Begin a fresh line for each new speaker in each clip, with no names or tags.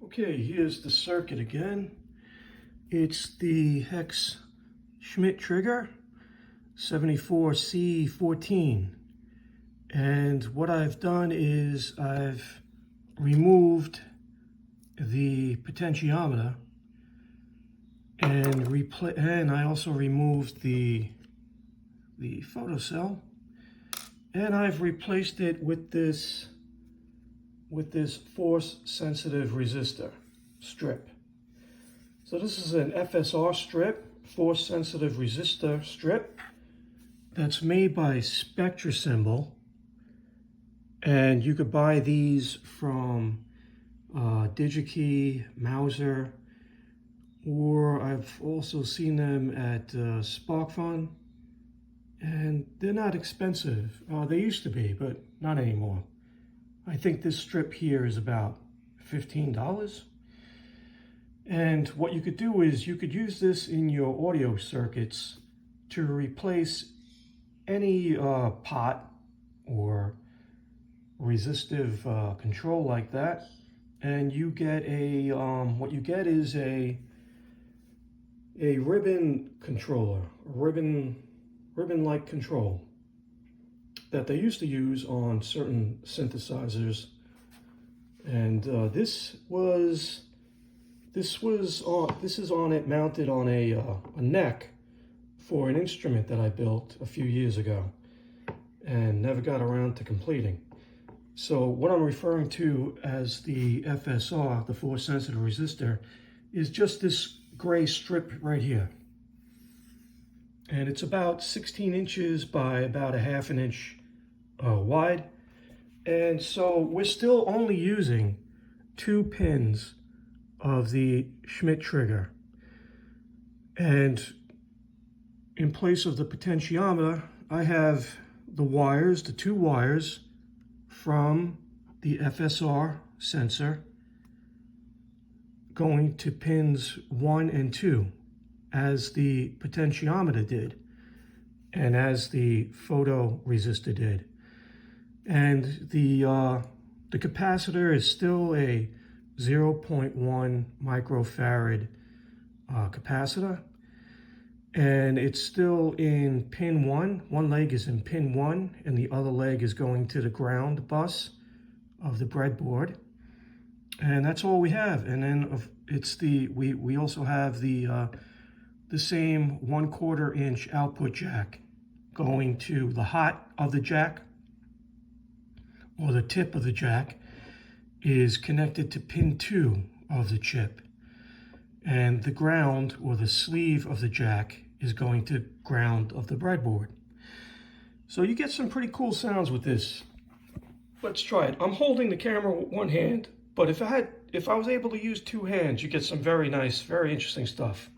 Okay, here's the circuit again. It's the Hex Schmitt Trigger 74C14. And what I've done is I've removed the potentiometer and I also removed the photocell, and I've replaced it with this Force Sensitive Resistor strip. So this is an FSR strip, Force Sensitive Resistor strip, that's made by SpectraSymbol, and you could buy these from DigiKey, Mauser, or I've also seen them at SparkFun, and they're not expensive. They used to be, but not anymore. I think this strip here is about $15. And what you could do is you could use this in your audio circuits to replace any pot or resistive control like that. And you get a, what you get is a ribbon controller, ribbon-like control that they used to use on certain synthesizers. And this is on it, mounted on a neck for an instrument that I built a few years ago and never got around to completing. So what I'm referring to as the FSR, the Force Sensitive Resistor, is just this gray strip right here. And it's about 16 inches by about a half an inch wide. And so we're still only using 2 pins of the Schmitt trigger. And in place of the potentiometer, I have the wires, the 2 wires from the FSR sensor going to pins 1 and 2, as the potentiometer did, and as the photoresistor did. And the capacitor is still a 0.1 microfarad capacitor, and it's still in pin 1. One leg is in pin 1, and the other leg is going to the ground bus of the breadboard. And that's all we have. And then we also have the same 1/4 inch output jack going to the hot of the jack, or the tip of the jack is connected to pin 2 of the chip. And the ground, or the sleeve of the jack, is going to ground of the breadboard. So you get some pretty cool sounds with this. Let's try it. I'm holding the camera with one hand, but if I was able to use 2 hands, you get some very nice, very interesting stuff.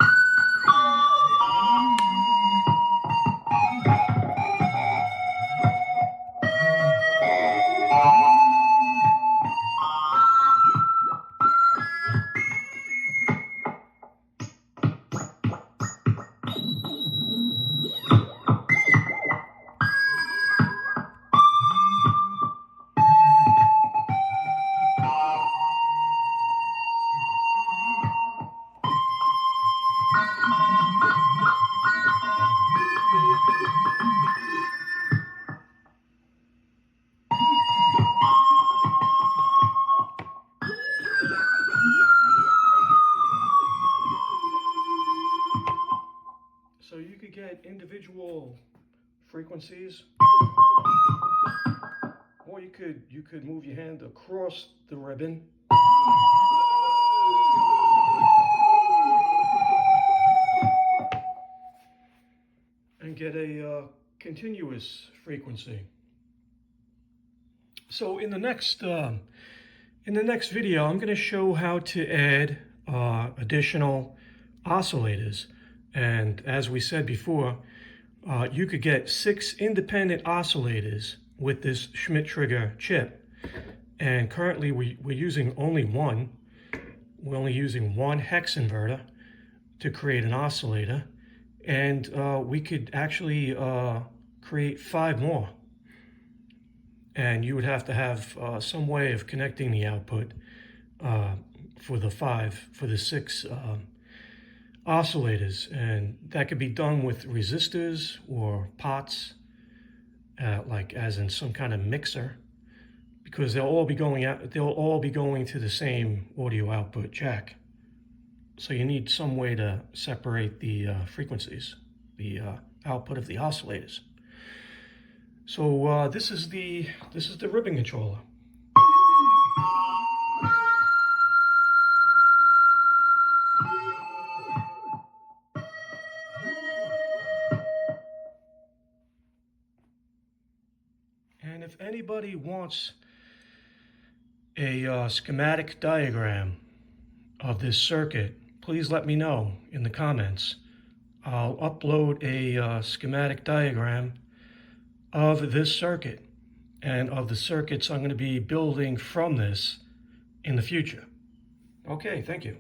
So you could get individual frequencies, or you could move your hand across the ribbon. And get a continuous frequency. So in the next video, I'm going to show how to add additional oscillators. And as we said before, you could get 6 independent oscillators with this Schmitt trigger chip. And currently we're using only one. We're only using one hex inverter to create an oscillator. And we could actually create 5 more. And you would have to have some way of connecting the output for the six oscillators, and that could be done with resistors or pots, like as in some kind of mixer, because they'll all be going to the same audio output jack. So you need some way to separate the frequencies, the output of the oscillators. So this is the ribbon controller. And if anybody wants a schematic diagram of this circuit, please let me know in the comments. I'll upload a schematic diagram of this circuit and of the circuits I'm going to be building from this in the future. Okay, thank you.